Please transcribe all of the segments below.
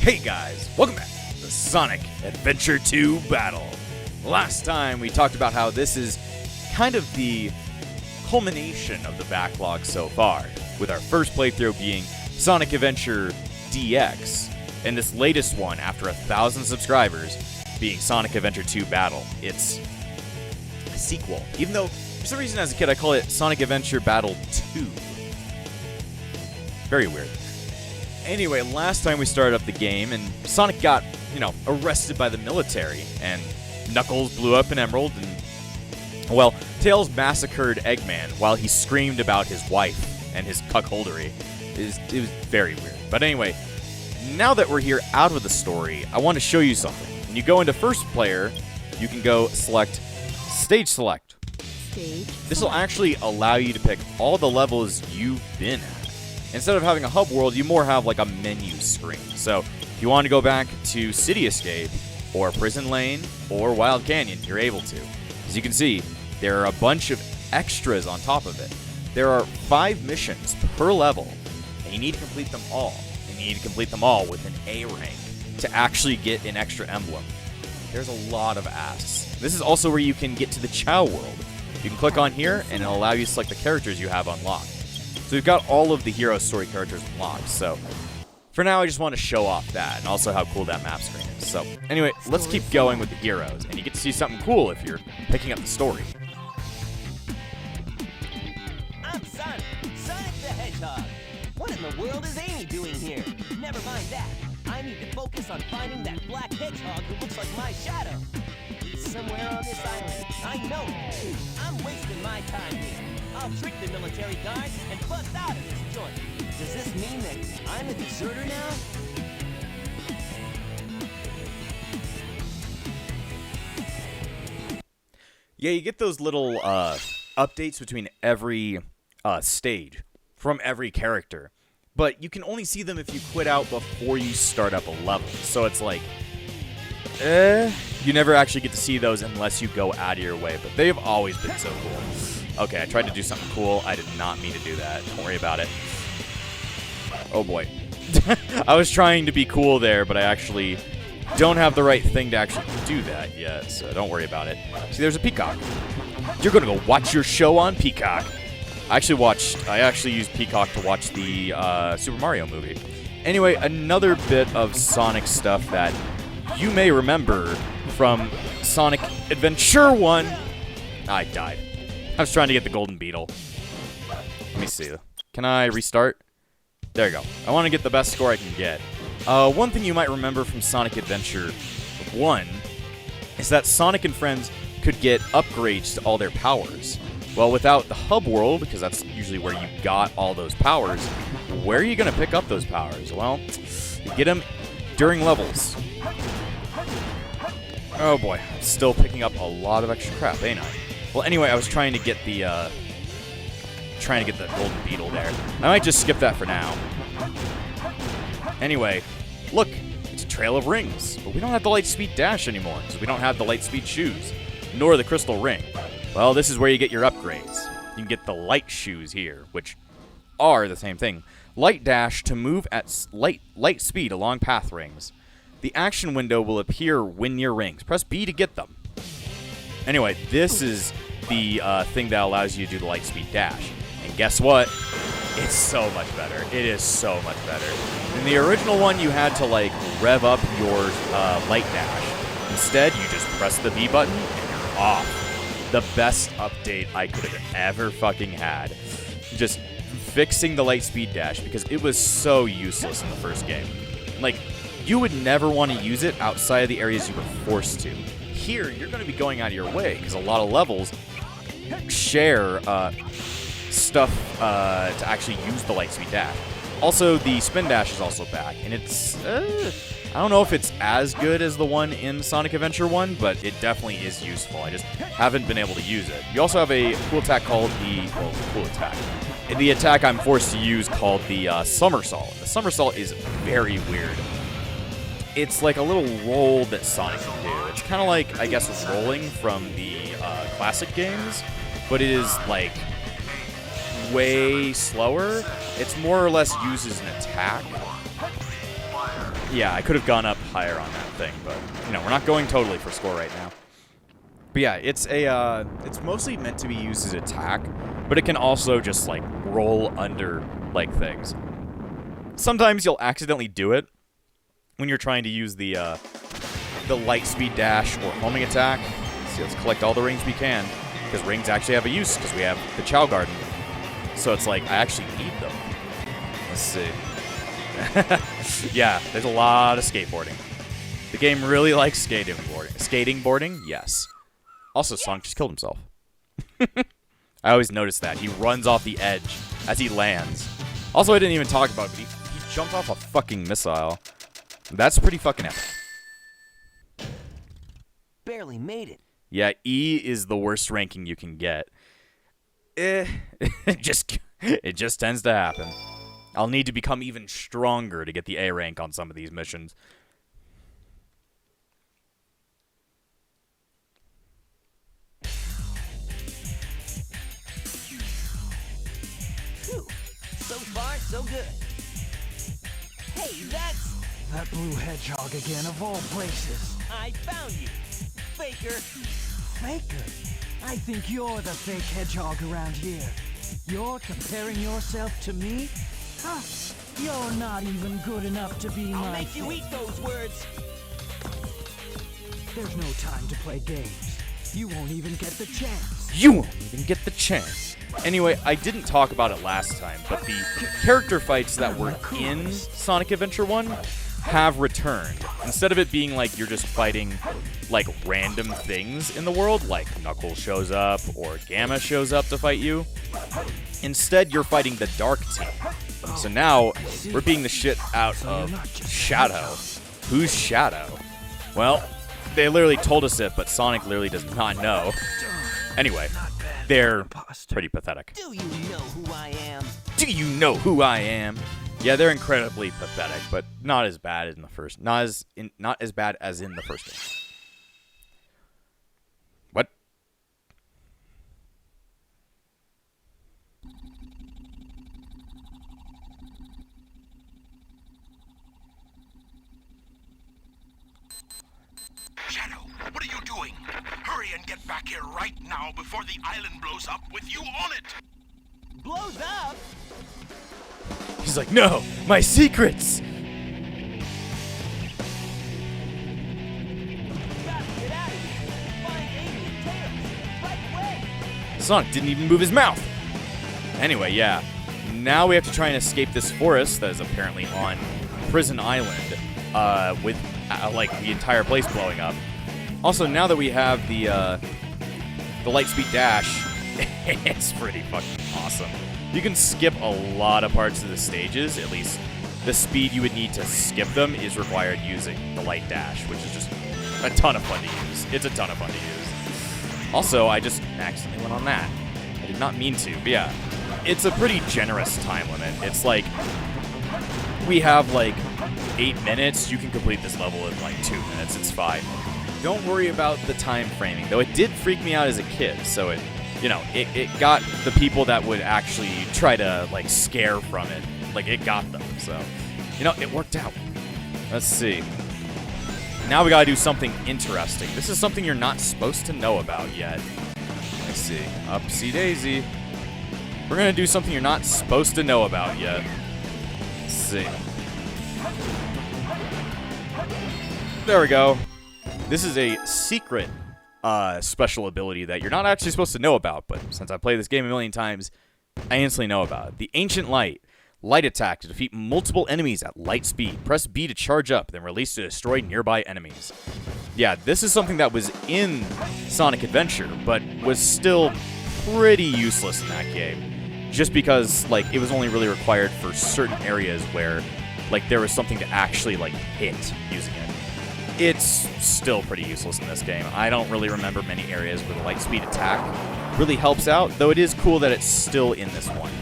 Hey guys, welcome back to Sonic Adventure 2 Battle. Last time we talked about how this is kind of the culmination of the backlog so far, with our first playthrough being Sonic Adventure DX, and this latest one, after 1,000 subscribers, being Sonic Adventure 2 Battle. It's a sequel, even though for some reason as a kid I call it Sonic Adventure Battle 2. Very weird. Anyway, last time we started up the game, and Sonic got, arrested by the military, and Knuckles blew up an emerald, and, well, Tails massacred Eggman while he screamed about his wife and his cuckoldery. It was very weird. But anyway, now that we're here out of the story, I want to show you something. When you go into first player, you can go select Stage Select. This will actually allow you to pick all the levels you've been at. Instead of having a hub world, you more have like a menu screen. So if you want to go back to City Escape, or Prison Lane, or Wild Canyon, you're able to. As you can see, there are a bunch of extras on top of it. There are 5 missions per level, and you need to complete them all. And you need to complete them all with an A rank to actually get an extra emblem. There's a lot of asks. This is also where you can get to the Chow world. You can click on here, and it'll allow you to select the characters you have unlocked. So we've got all of the hero story characters unlocked, so for now I just want to show off that, and also how cool that map screen is. So anyway, let's keep going with the heroes, and you get to see something cool if you're picking up the story. I'm Sonic the Hedgehog. What in the world is Amy doing here? Never mind that. I need to focus on finding that black hedgehog who looks like my shadow. He's somewhere on this island. I know it. I'm wasting my time here. I'll trick the military guard and bust out of this joint. Does this mean that I'm a deserter now? Yeah, you get those little updates between every stage from every character. But you can only see them if you quit out before you start up a level. So it's like, you never actually get to see those unless you go out of your way. But they've always been so cool. Okay, I tried to do something cool. I did not mean to do that. Don't worry about it. Oh boy. I was trying to be cool there, but I actually don't have the right thing to actually do that yet, so don't worry about it. See, there's a Peacock. You're gonna go watch your show on Peacock. I actually used Peacock to watch the Super Mario movie. Anyway, another bit of Sonic stuff that you may remember from Sonic Adventure 1. I died. I was trying to get the golden beetle. Let me see. Can I restart? There you go. I want to get the best score I can get. One thing you might remember from Sonic Adventure 1 is that Sonic and friends could get upgrades to all their powers. Well, without the hub world, because that's usually where you got all those powers, where are you going to pick up those powers? Well, you get them during levels. Oh boy, still picking up a lot of extra crap, ain't I? Well, anyway, I was trying to get the golden beetle there. I might just skip that for now. Anyway, look, it's a trail of rings, but we don't have the Lightspeed Dash anymore, because we don't have the Lightspeed Shoes, nor the Crystal Ring. Well, this is where you get your upgrades. You can get the Light Shoes here, which are the same thing. Light Dash to move at light speed along path rings. The action window will appear when near rings. Press B to get them. Anyway, this is the thing that allows you to do the Lightspeed Dash. And guess what? It's so much better. It is so much better. In the original one, you had to, rev up your Light Dash. Instead, you just press the B button and you're off. The best update I could have ever fucking had. Just fixing the Lightspeed Dash, because it was so useless in the first game. You would never want to use it outside of the areas you were forced to. Here, you're going to be going out of your way, because a lot of levels share stuff to actually use the Lightspeed Dash. Also, the Spin Dash is also back, and it's, I don't know if it's as good as the one in Sonic Adventure 1, but it definitely is useful. I just haven't been able to use it. You also have a cool attack called the attack I'm forced to use called the Somersault. The Somersault is very weird. It's like a little roll that Sonic can do. It's kind of like, I guess, rolling from the classic games, but it is, way slower. It's more or less used as an attack. Yeah, I could have gone up higher on that thing, but, you know, we're not going totally for score right now. But yeah, it's mostly meant to be used as attack, but it can also just, like, roll under, like, things. Sometimes you'll accidentally do it when you're trying to use the light speed dash or homing attack. So let's collect all the rings we can, because rings actually have a use, because we have the Chow Garden. So it's like, I actually need them. Let's see. Yeah, there's a lot of skateboarding. The game really likes skating boarding, yes. Also, Sonic just killed himself. I always notice that. He runs off the edge as he lands. Also, I didn't even talk about it, but he jumped off a fucking missile. That's pretty fucking epic. Barely made it. Yeah, E is the worst ranking you can get. It just tends to happen. I'll need to become even stronger to get the A rank on some of these missions. Phew. So far, so good. Hey, that's... That blue hedgehog again, of all places. I found you, Faker. Faker? I think you're the fake hedgehog around here. You're comparing yourself to me? Huh? You're not even good enough to be I'll my... make you eat those words. There's no time to play games. You won't even get the chance. You won't even get the chance. Anyway, I didn't talk about it last time, but the character fights that were in Sonic Adventure 1 have returned. Instead of it being like you're just fighting like random things in the world, like Knuckles shows up or Gamma shows up to fight you, instead you're fighting the Dark Team. So now we're beating the shit out of Shadow. Who's Shadow? Well, they literally told us it, but Sonic literally does not know. Anyway, they're pretty pathetic. Do you know who I am? Do you know who I am? Yeah, they're incredibly pathetic, but not as bad as in the first. Not as bad as in the first game. What? Shadow, what are you doing? Hurry and get back here right now before the island blows up with you on it! Blows up? He's like, no, my secrets! Gotta get out of here. Find Amy and Tails. Right away. Sonic didn't even move his mouth. Anyway, yeah. Now we have to try and escape this forest that is apparently on Prison Island, with like the entire place blowing up. Also, now that we have the Lightspeed Dash, it's pretty fucking awesome. You can skip a lot of parts of the stages. At least the speed you would need to skip them is required using the Light Dash, which is just a ton of fun to use. It's a ton of fun to use. Also, I just accidentally went on that. I did not mean to, but yeah. It's a pretty generous time limit. It's like, we have like 8 minutes. You can complete this level in like 2 minutes. It's fine. Don't worry about the time framing, though it did freak me out as a kid, so it, you know, it got the people that would actually try to, like, scare from it. Like, it got them, so, you know, it worked out. Let's see. Now we gotta do something interesting. This is something you're not supposed to know about yet. Let's see. Upsy daisy. We're gonna do something you're not supposed to know about yet. Let's see. There we go. This is a secret special ability that you're not actually supposed to know about, but since I played this game a million times, I instantly know about it. The Ancient Light. Light attack to defeat multiple enemies at light speed. Press B to charge up, then release to destroy nearby enemies. Yeah, this is something that was in Sonic Adventure, but was still pretty useless in that game. Just because, like, it was only really required for certain areas where, like, there was something to actually, like, hit using it. It's still pretty useless in this game. I don't really remember many areas where the light speed attack really helps out, though it is cool that it's still in this one.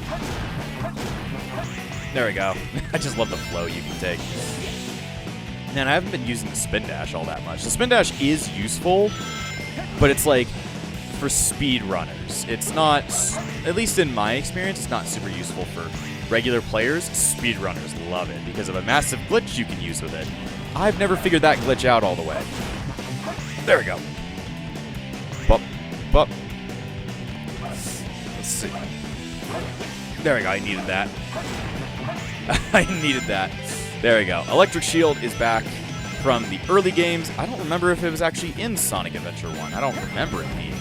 There we go. I just love the flow you can take. Man, I haven't been using the spin dash all that much. The spin dash is useful, but it's like for speed runners. It's not, at least in my experience, it's not super useful for regular players, speedrunners love it because of a massive glitch you can use with it. I've never figured that glitch out all the way. There we go. Bup, bup. Let's see. There we go, I needed that. I needed that. There we go. Electric Shield is back from the early games. I don't remember if it was actually in Sonic Adventure 1. I don't remember it being.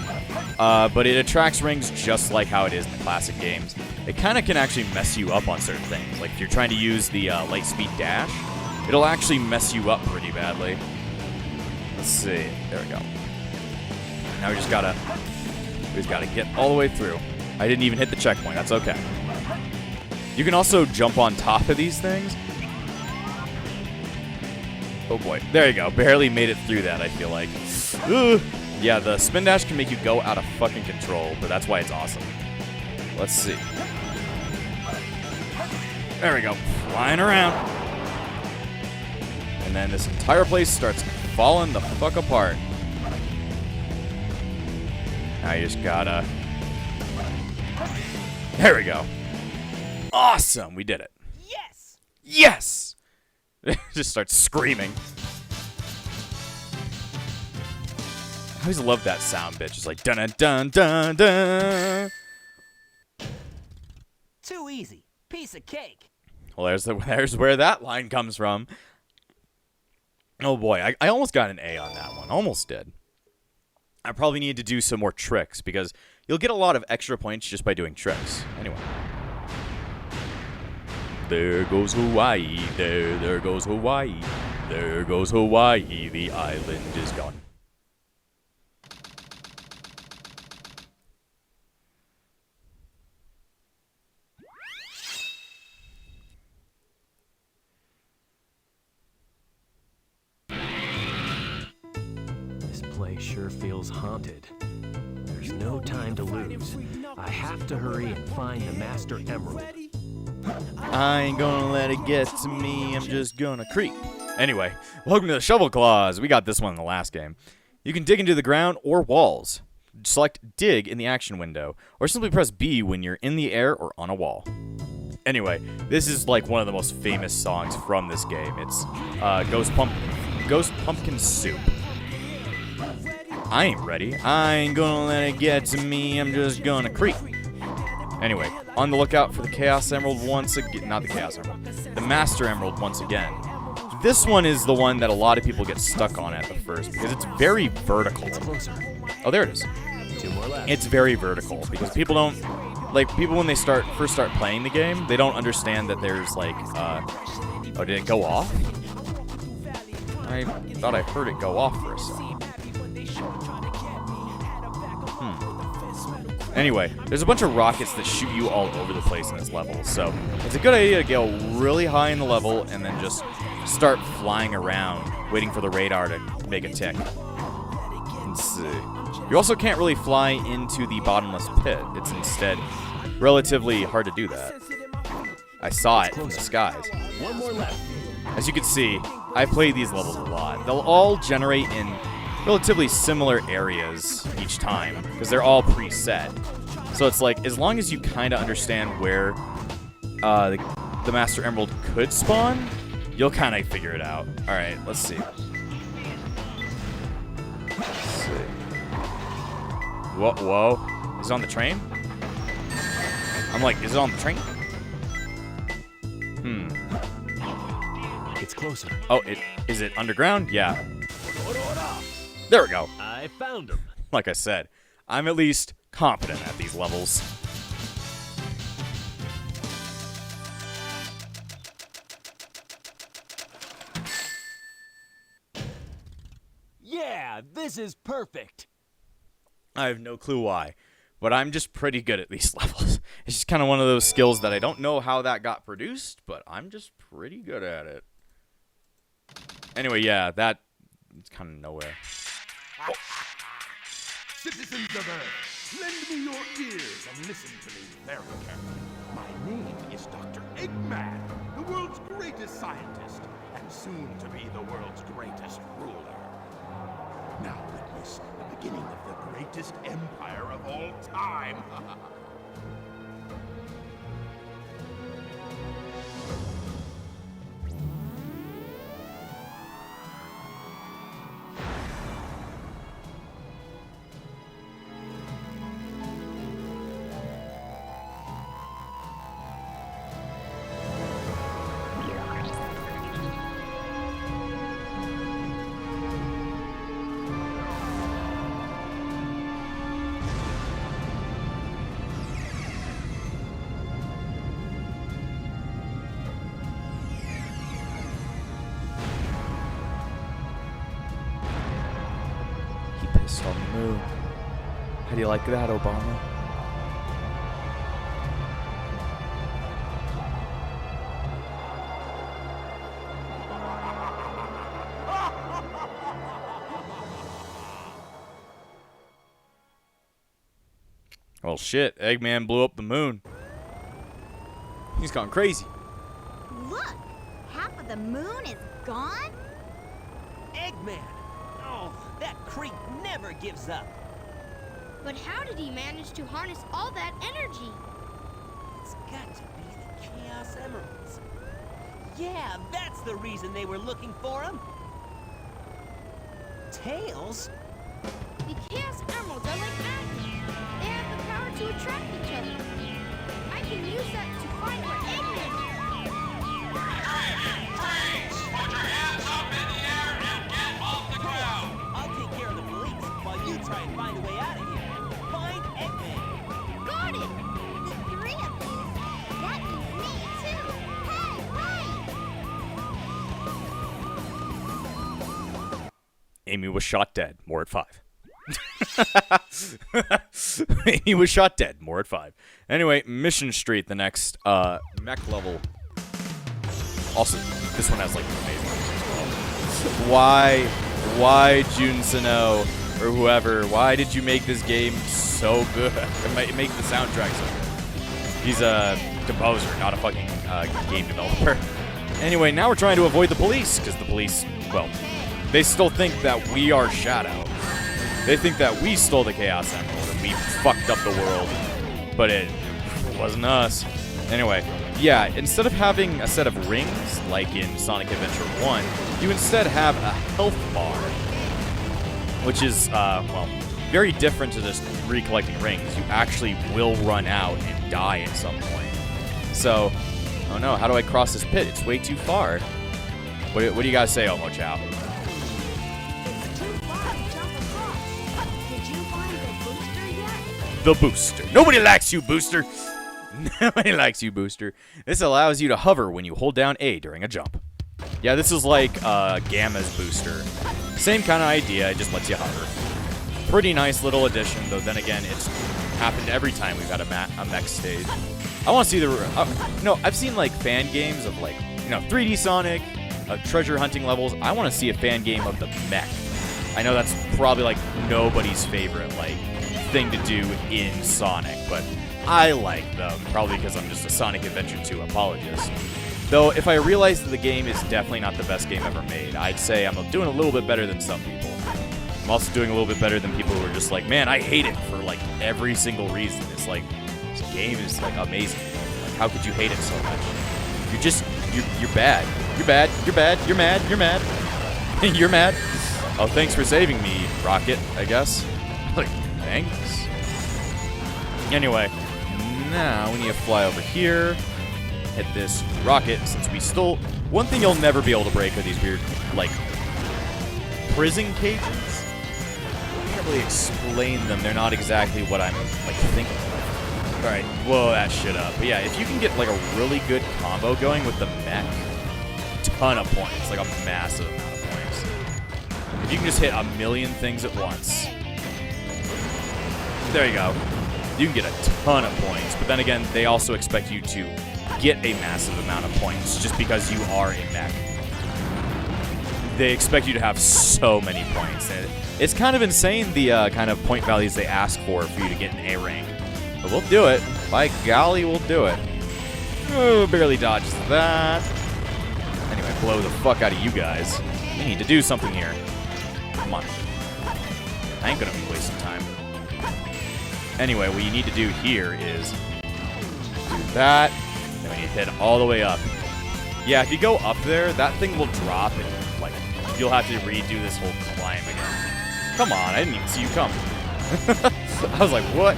But it attracts rings just like how it is in the classic games. It kind of can actually mess you up on certain things. Like if you're trying to use the light speed dash, it'll actually mess you up pretty badly. Let's see. There we go. Now we just gotta get all the way through. I didn't even hit the checkpoint. That's okay. You can also jump on top of these things. Oh boy. There you go. Barely made it through that, I feel like. Ugh. Yeah, the spin dash can make you go out of fucking control, but that's why it's awesome. Let's see. There we go. Flying around. And then this entire place starts falling the fuck apart. Now you just gotta... There we go. Awesome! We did it. Yes! Yes! Just starts screaming. I always love that sound bit. Just like dun dun dun dun. Too easy. Piece of cake. Well, there's where that line comes from. Oh boy, I almost got an A on that one. Almost did. I probably need to do some more tricks because you'll get a lot of extra points just by doing tricks. Anyway. There goes Hawaii, there goes Hawaii, there goes Hawaii, the island is gone. This place sure feels haunted. There's no time to lose. I have to hurry and find the Master Emerald. I ain't gonna let it get to me, I'm just gonna creep. Anyway, welcome to the Shovel Claws. We got this one in the last game. You can dig into the ground or walls. Select dig in the action window, or simply press B when you're in the air or on a wall. Anyway, this is like one of the most famous songs from this game. It's Ghost Pumpkin Soup. I ain't ready. I ain't gonna let it get to me, I'm just gonna creep. Anyway, on the lookout for the Chaos Emerald once again. Not the Chaos Emerald. The Master Emerald once again. This one is the one that a lot of people get stuck on at the first because it's very vertical. Oh, there it is. 2 more left. It's very vertical because people don't... Like, people when they first start playing the game, they don't understand that there's, like, oh, did it go off? I thought I heard it go off for a second. Anyway, there's a bunch of rockets that shoot you all over the place in this level, so it's a good idea to go really high in the level and then just start flying around, waiting for the radar to make a tick. Let's see. You also can't really fly into the bottomless pit. It's instead relatively hard to do that. I saw it from the skies. 1 more left. As you can see, I play these levels a lot. They'll all generate in relatively similar areas each time because they're all preset. So it's like, as long as you kind of understand where the Master Emerald could spawn, you'll kind of figure it out. All right, let's see. Whoa. Is it on the train? I'm like, is it on the train? It's closer. Oh, is it underground? Yeah. There we go. I found him. Like I said, I'm at least competent at these levels. Yeah, this is perfect. I have no clue why, but I'm just pretty good at these levels. It's just kind of one of those skills that I don't know how that got produced, but I'm just pretty good at it. Anyway, yeah, it's kind of nowhere. Oh. Citizens of Earth, lend me your ears and listen to me very carefully. My name is Dr. Eggman, the world's greatest scientist, and soon to be the world's greatest ruler. Now witness the beginning of the greatest empire of all time. moon. How do you like that, Obama? Well, shit. Eggman blew up the moon. He's gone crazy. Look, half of the moon is gone? Eggman! Oh, that creep never gives up. But how did he manage to harness all that energy? It's got to be the Chaos Emeralds. Yeah, that's the reason they were looking for him. Tails? The Chaos Emeralds are like magnets. They have the power to attract each other. I can use that to find where Eggman is. I'll take care of the police while you try and find a way out of here. Find Eggman. Got it! The three of you? That means me too. Hey, wait! Amy was shot dead. More at 5. He was shot dead. More at 5. Anyway, Mission Street, the next mech level. Also, this one has like amazing music as well. Why Jun Sano or whoever? Why did you make this game so good? Make the soundtrack so good. He's a composer, not a fucking game developer. Anyway, now we're trying to avoid the police because the police, well, they still think that we are Shadow. They think that we stole the Chaos Emerald and we fucked up the world, but it wasn't us. Anyway, yeah, instead of having a set of rings, like in Sonic Adventure 1, you instead have a health bar, which is, well, very different to just recollecting rings. You actually will run out and die at some point. So, oh no, how do I cross this pit? It's way too far. What do you guys say, Omo Chow? It's too far to jump across. Did you find the booster yet? The booster. Nobody likes you, Booster. Nobody likes you, Booster. This allows you to hover when you hold down A during a jump. Yeah, this is like Gamma's booster. Same kind of idea, it just lets you hover. Pretty nice little addition, though then again, it's happened every time we've had a mech stage. I want to see the... no, I've seen like fan games of like, 3D Sonic, treasure hunting levels. I want to see a fan game of the mech. I know that's probably like nobody's favorite like thing to do in Sonic, but I like them, probably because I'm just a Sonic Adventure 2 apologist. Though, if I realize that the game is definitely not the best game ever made, I'd say I'm doing a little bit better than some people. I'm also doing a little bit better than people who are just like, man, I hate it for like every single reason. It's like, this game is like amazing. Like, how could you hate it so much? You're bad. You're bad. You're bad. You're mad. You're mad. You're mad. Oh, thanks for saving me, Rocket, I guess. Like, thanks. Anyway, now we need to fly over here, hit this rocket, since we stole... One thing you'll never be able to break are these weird, like, prison cages. I can't really explain them. They're not exactly what I'm, like, thinking of. Alright, blow that shit up. But yeah, if you can get, like, a really good combo going with the mech, ton of points, like a massive amount of points. If you can just hit a million things at once. There you go. You can get a ton of points, but then again, they also expect you to get a massive amount of points just because you are a mech. They expect you to have so many points. And it's kind of insane the kind of point values they ask for you to get an A rank. But we'll do it. By golly, we'll do it. Oh, barely dodged that. Anyway, blow the fuck out of you guys. We need to do something here. Come on. I ain't gonna be wasting time. Anyway, what you need to do here is do that, then we need to hit all the way up. Yeah, if you go up there, that thing will drop and, like, you'll have to redo this whole climb again. Come on, I didn't even see you come. I was like, what?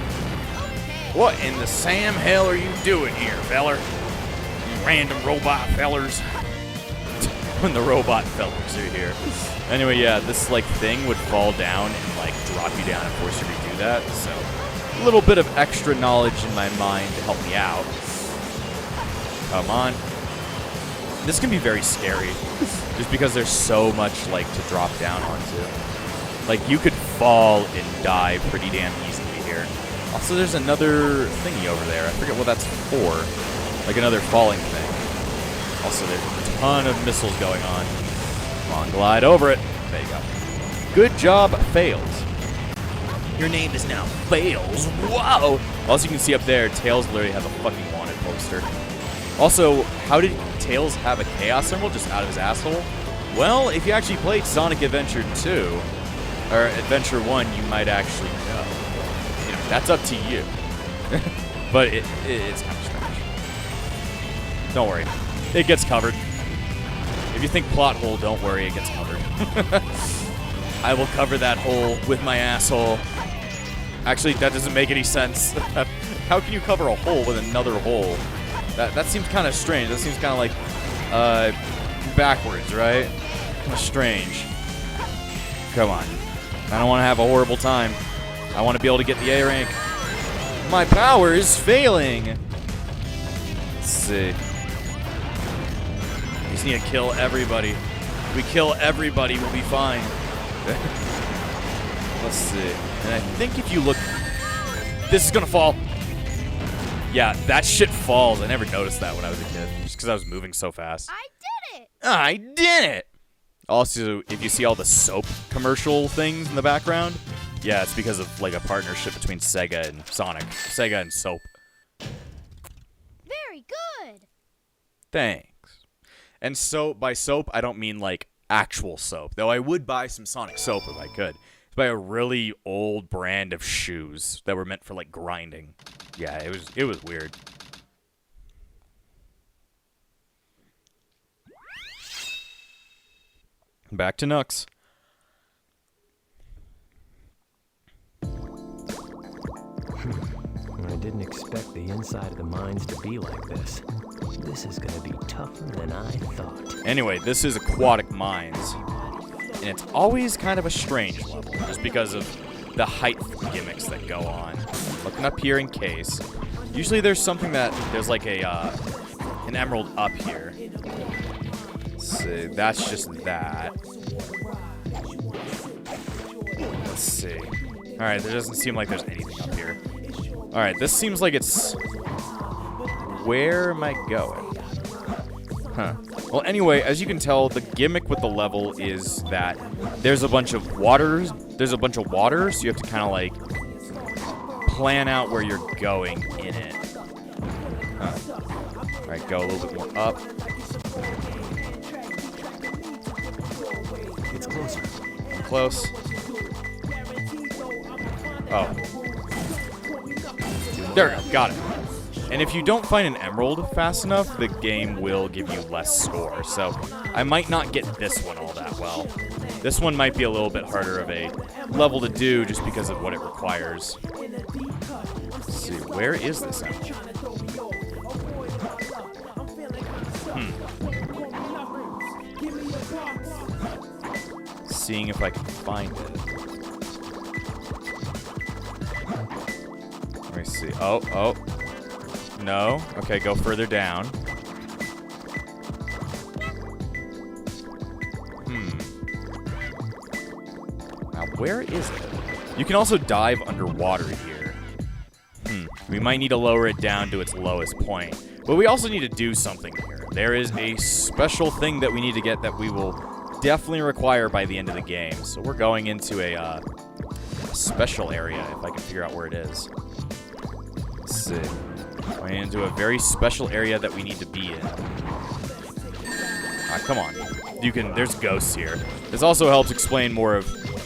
What in the Sam hell are you doing here, feller? You random robot fellers. When the robot fellers are here. Anyway, yeah, this, like, thing would fall down and, like, drop you down and force you to redo that, so... A little bit of extra knowledge in my mind to help me out. Come on. This can be very scary, just because there's so much, like, to drop down onto. Like, you could fall and die pretty damn easily here. Also, there's another thingy over there. I forget what that's for. Like another falling thing. Also, there's a ton of missiles going on. Come on, glide over it. There you go. Good job, Fails. Your name is now Fails. Whoa! Also, you can see up there, Tails literally has a fucking wanted poster. Also, how did Tails have a Chaos Emerald just out of his asshole? Well, if you actually played Sonic Adventure 2, or Adventure 1, you might actually know. You know, that's up to you. But it's kind of strange. Don't worry. It gets covered. If you think plot hole, don't worry, it gets covered. I will cover that hole with my asshole. Actually, that doesn't make any sense. How can you cover a hole with another hole? That seems kind of strange. That seems kind of like backwards, right? Kind of strange. Come on. I don't want to have a horrible time. I want to be able to get the A rank. My power is failing. Let's see. We just need to kill everybody. If we kill everybody, we'll be fine. Let's see. And I think if you look... This is going to fall. Yeah, that shit falls. I never noticed that when I was a kid. Just because I was moving so fast. I did it! I did it! Also, if you see all the soap commercial things in the background, yeah, it's because of like a partnership between Sega and Sonic. Sega and soap. Very good! Thanks. And so, by soap, I don't mean like actual soap. Though I would buy some Sonic soap if I could. It's by a really old brand of shoes that were meant for like grinding. Yeah, it was weird. Back to Nux. I didn't expect the inside of the mines to be like this. This is gonna be tougher than I thought. Anyway, this is Aquatic Mines. And it's always kind of a strange level, just because of the height gimmicks that go on. Looking up here in case. Usually there's something there's like an emerald up here. Let's see, that's just that. Let's see. Alright, there doesn't seem like there's anything up here. Alright, this seems like it's... Where am I going? Huh. Well, anyway, as you can tell, the gimmick with the level is that there's a bunch of waters. There's a bunch of water, so you have to kind of like plan out where you're going in it. Huh. Alright, go a little bit more up. It's closer. I'm close. Oh. There we go. Got it. And if you don't find an emerald fast enough, the game will give you less score. So I might not get this one all that well. This one might be a little bit harder of a level to do just because of what it requires. Let's see, where is this emerald? Seeing if I can find it. Let me see. Oh. No. Okay, go further down. Now, where is it? You can also dive underwater here. We might need to lower it down to its lowest point. But we also need to do something here. There is a special thing that we need to get that we will definitely require by the end of the game. So we're going into a special area, if I can figure out where it is. Let's see. Going into a very special area that we need to be in. Ah, come on. There's ghosts here. This also helps explain more of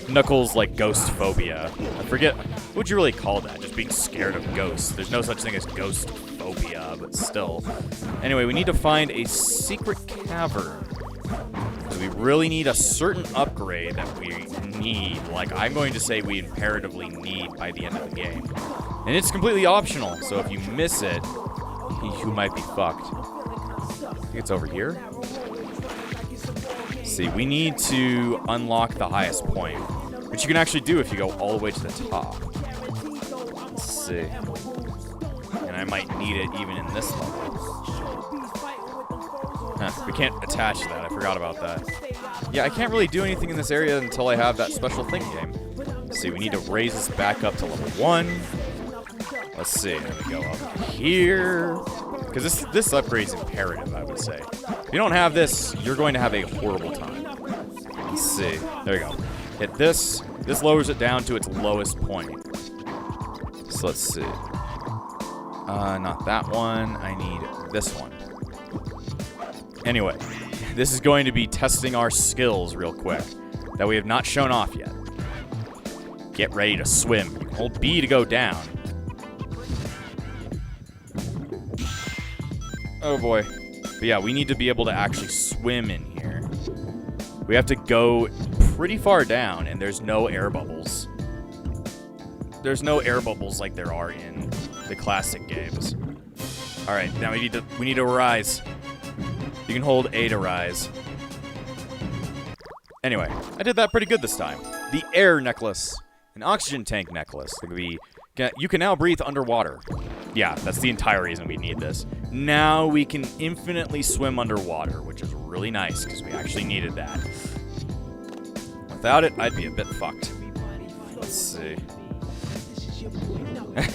Knuckles' like ghost phobia. I forget, what would you really call that? Just being scared of ghosts. There's no such thing as ghost phobia, but still. Anyway, we need to find a secret cavern. We really need a certain upgrade that we need. Like, I'm going to say we imperatively need by the end of the game. And it's completely optional, so if you miss it, you might be fucked. I think it's over here. Let's see, we need to unlock the highest point, which you can actually do if you go all the way to the top. Let's see. And I might need it even in this level. We can't attach that. I forgot about that. Yeah, I can't really do anything in this area until I have that special thing game. Let's see, we need to raise this back up to level 1. Let's see, let me go up here. Because this upgrade is imperative, I would say. If you don't have this, you're going to have a horrible time. Let's see. There you go. Hit this. This lowers it down to its lowest point. So let's see. Not that one. I need this one. Anyway, this is going to be testing our skills real quick that we have not shown off yet. Get ready to swim. You can hold B to go down. Oh boy. But yeah, we need to be able to actually swim in here. We have to go pretty far down, and there's no air bubbles. There's no air bubbles like there are in the classic games. All right, now we need to rise. You can hold A to rise. Anyway, I did that pretty good this time. The air necklace, an oxygen tank necklace. You can now breathe underwater. Yeah, that's the entire reason we need this. Now we can infinitely swim underwater, which is really nice because we actually needed that. Without it, I'd be a bit fucked. Let's see.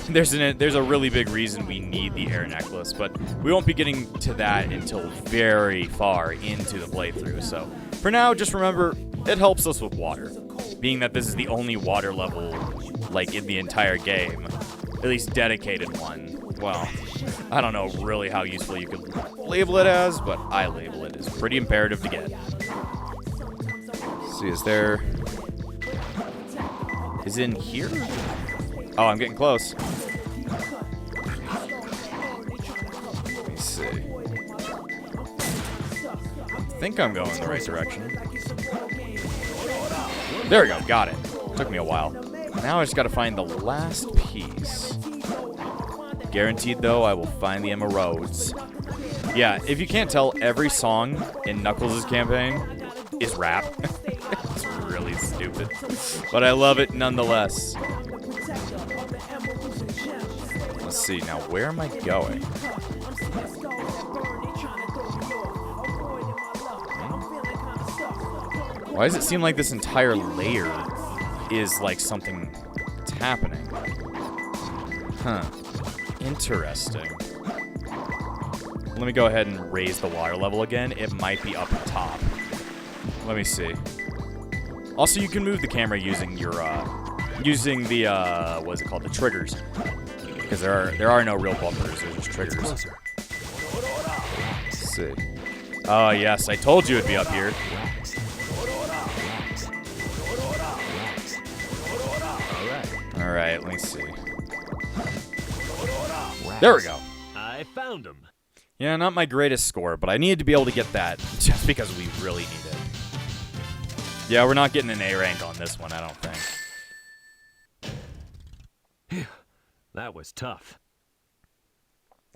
There's a really big reason we need the air necklace, but we won't be getting to that until very far into the playthrough. So for now, just remember, it helps us with water. Being that this is the only water level, like, in the entire game, at least dedicated one. Well, I don't know really how useful you could label it as, but I label it as pretty imperative to get. Let's see, is in here? Oh, I'm getting close. Let me see. I think I'm going in the right direction. There we go, got it. Took me a while. Now I just gotta find the last piece. Guaranteed, though, I will find the emeralds. Yeah, if you can't tell, every song in Knuckles' campaign is rap. It's really stupid. But I love it nonetheless. Let's see, now where am I going? Why does it seem like this entire layer is like something that's happening? Huh. Interesting. Let me go ahead and raise the water level again. It might be up top. Let me see. Also, you can move the camera using your, using the, what is it called? The triggers. Because there are no real bumpers, they're just triggers. Let's see. Oh, yes, I told you it'd be up here. Alright, let me see. There we go. I found him. Yeah, not my greatest score, but I needed to be able to get that just because we really need it. Yeah, we're not getting an A rank on this one, I don't think. That was tough.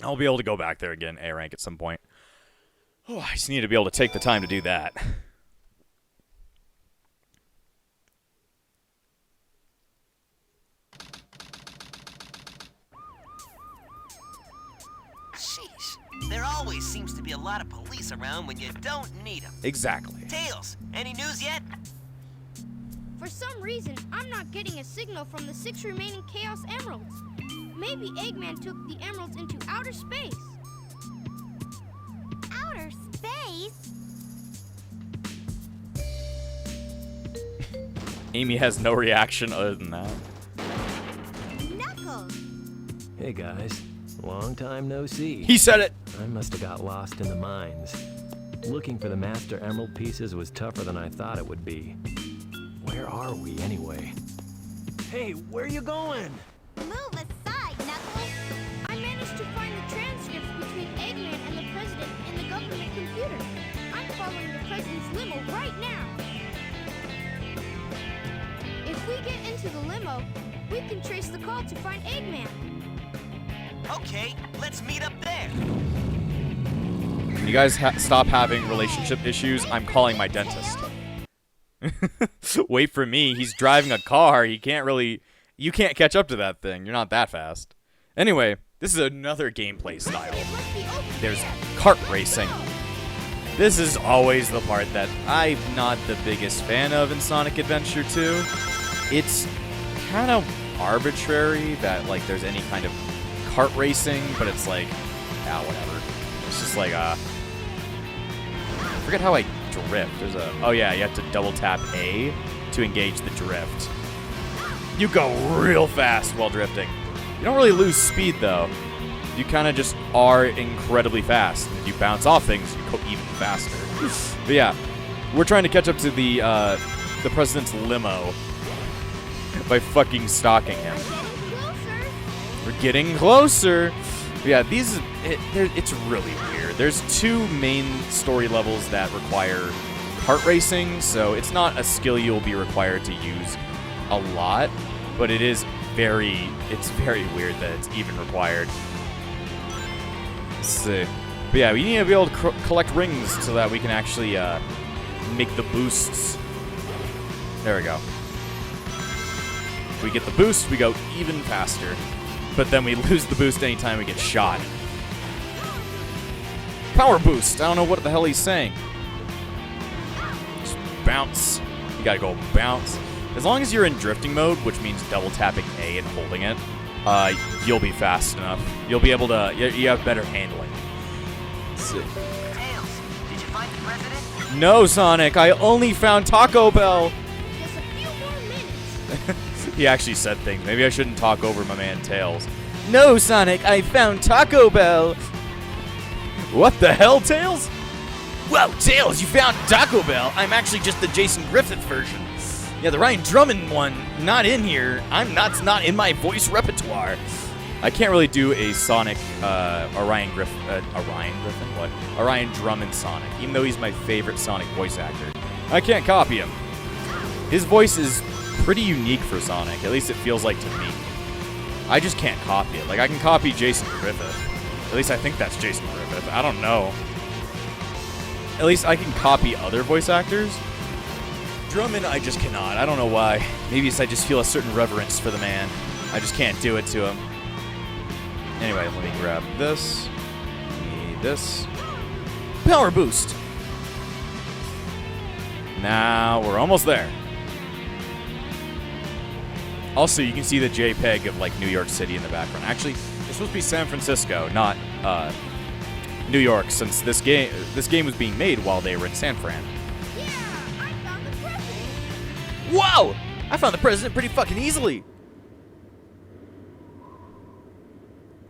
I'll be able to go back there again, A rank at some point. Oh, I just need to be able to take the time to do that. Sheesh. There always seems to be a lot of police around when you don't need them. Exactly. Tails, any news yet? For some reason, I'm not getting a signal from the 6 remaining Chaos Emeralds. Maybe Eggman took the emeralds into outer space. Outer space? Amy has no reaction other than that. Knuckles! Hey guys, long time no see. He said it! I must have got lost in the mines. Looking for the Master Emerald pieces was tougher than I thought it would be. Where are we anyway? Hey, where you going? Move aside, Knuckles! I managed to find the transcripts between Eggman and the President in the government computer. I'm following the President's limo right now. If we get into the limo, we can trace the call to find Eggman. Okay, let's meet up there. Can you guys stop having relationship issues? I'm calling my dentist. Wait for me. He's driving a car. He can't really... You can't catch up to that thing. You're not that fast. Anyway, this is another gameplay style. There's kart racing. This is always the part that I'm not the biggest fan of in Sonic Adventure 2. It's kind of arbitrary that, like, there's any kind of kart racing, but it's like, yeah, whatever. It's just like, I forget how I drift. There's a, oh yeah, you have to double tap A to engage the drift. You go real fast while drifting. You don't really lose speed, though. You kind of just are incredibly fast. If you bounce off things, you go even faster. But yeah, we're trying to catch up to the president's limo by fucking stalking him. We're getting closer. But yeah, it's really weird. There's two main story levels that require kart racing, so it's not a skill you'll be required to use a lot, but it's very weird that it's even required. Let's see. But yeah, we need to be able to collect rings so that we can actually make the boosts. There we go. If we get the boost, we go even faster. But then we lose the boost anytime we get shot. Power boost. I don't know what the hell he's saying. Just bounce. You gotta go bounce. As long as you're in drifting mode, which means double tapping A and holding it, you'll be fast enough. You'll be able to, you have better handling. Let's see. Tails, did you find the president? No, Sonic, I only found Taco Bell. Just a few more minutes. He actually said things. Maybe I shouldn't talk over my man Tails. No, Sonic, I found Taco Bell. What the hell, Tails? Whoa, Tails, you found Taco Bell. I'm actually just the Jason Griffith version. Yeah, the Ryan Drummond one, not in here. It's not in my voice repertoire. I can't really do a Sonic, Orion Drummond Sonic, even though he's my favorite Sonic voice actor. I can't copy him. His voice is pretty unique for Sonic, at least it feels like to me. I just can't copy it. Like, I can copy Jason Griffith. At least I think that's Jason Griffith. I don't know. At least I can copy other voice actors. Drummond, I just cannot. I don't know why. Maybe it's I just feel a certain reverence for the man. I just can't do it to him. Anyway, let me grab this. Need this. Power boost. Now we're almost there. Also, you can see the JPEG of like New York City in the background. Actually, it's supposed to be San Francisco, not New York, since this game was being made while they were in San Fran. Yeah, I found the president. Whoa! I found the president pretty fucking easily.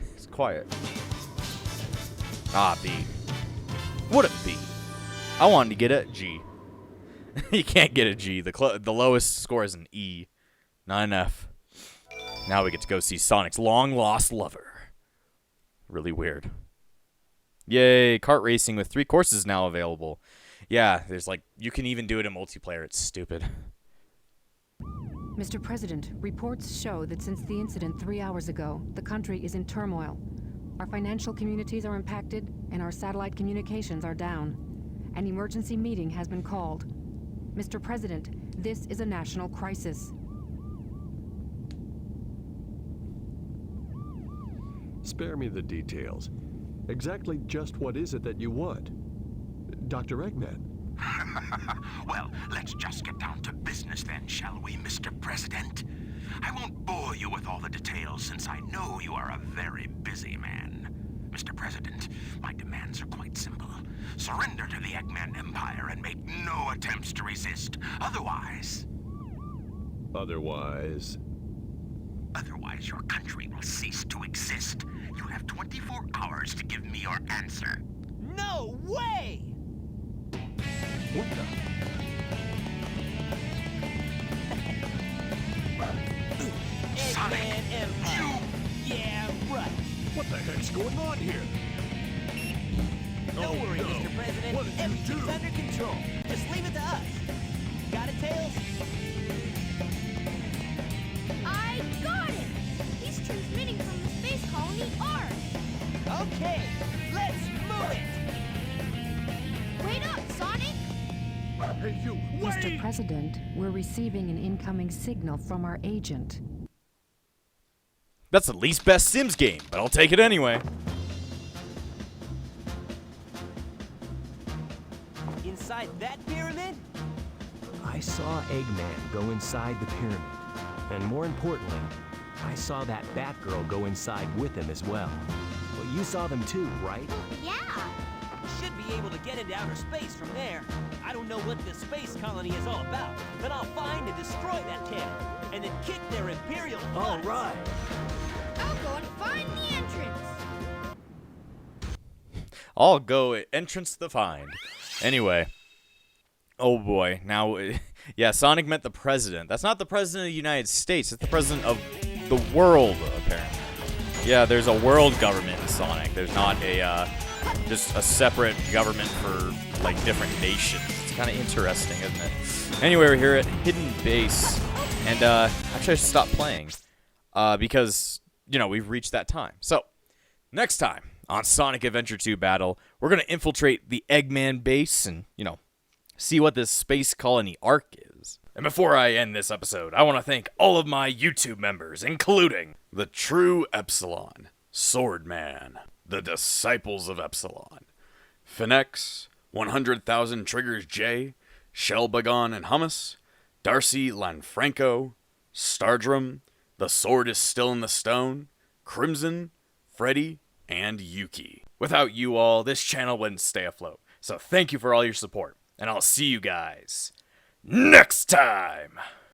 It's quiet. Ah, B. What a B. I wanted to get a G. You can't get a G. The lowest score is an E, not an F. Now we get to go see Sonic's long-lost lover. Really weird. Yay, kart racing with 3 courses now available. Yeah, there's like, you can even do it in multiplayer. It's stupid. Mr. President, reports show that since the incident 3 hours ago, the country is in turmoil. Our financial communities are impacted, and our satellite communications are down. An emergency meeting has been called. Mr. President, this is a national crisis. Spare me the details. Exactly just what is it that you want? Dr. Eggman. Well, let's just get down to business then, shall we, Mr. President? I won't bore you with all the details since I know you are a very busy man. Mr. President, my demands are quite simple. Surrender to the Eggman Empire and make no attempts to resist. Otherwise, your country will cease to exist. You have 24 hours to give me your answer. No way! What the? Sonic, Eggman Empire. Yeah, right. What the heck's going on here? Don't worry, no. Mr. President. What did you Everything's do? under control. Just leave it to us. Got it, Tails? I got it. He's transmitting from the space colony Ark. Okay, let's move it. Wait up, Sonic. Hey, you, Mr. wait! President, we're receiving an incoming signal from our agent. That's the least best Sims game, but I'll take it anyway. inside that pyramid? I saw Eggman go inside the pyramid. And more importantly, I saw that Batgirl go inside with him as well. Well, you saw them too, right? Yeah. Should be able to get into outer space from there. I don't know what this space colony is all about, but I'll find and destroy that camp, and then kick their imperial butts. All right. I'll go and find the entrance. I'll go entrance to the find. Anyway. Oh boy. Now, yeah, Sonic met the president. That's not the president of the United States. It's the president of the world, apparently. Yeah, there's a world government in Sonic. There's not a, just a separate government for, like, different nations. It's kind of interesting, isn't it? Anyway, we're here at Hidden Base. And, actually I should stop playing. Because, you know, we've reached that time. So, next time on Sonic Adventure 2 Battle, we're going to infiltrate the Eggman base and, you know, see what this space colony arc is. And before I end this episode, I want to thank all of my YouTube members, including the True Epsilon, Swordman, the Disciples of Epsilon, Finex, 100,000 Triggers J, Shellbagon and Hummus, Darcy Lanfranco, Stardrum, The Sword is Still in the Stone, Crimson, Freddy, and Yuki. Without you all, this channel wouldn't stay afloat. So thank you for all your support, and I'll see you guys next time!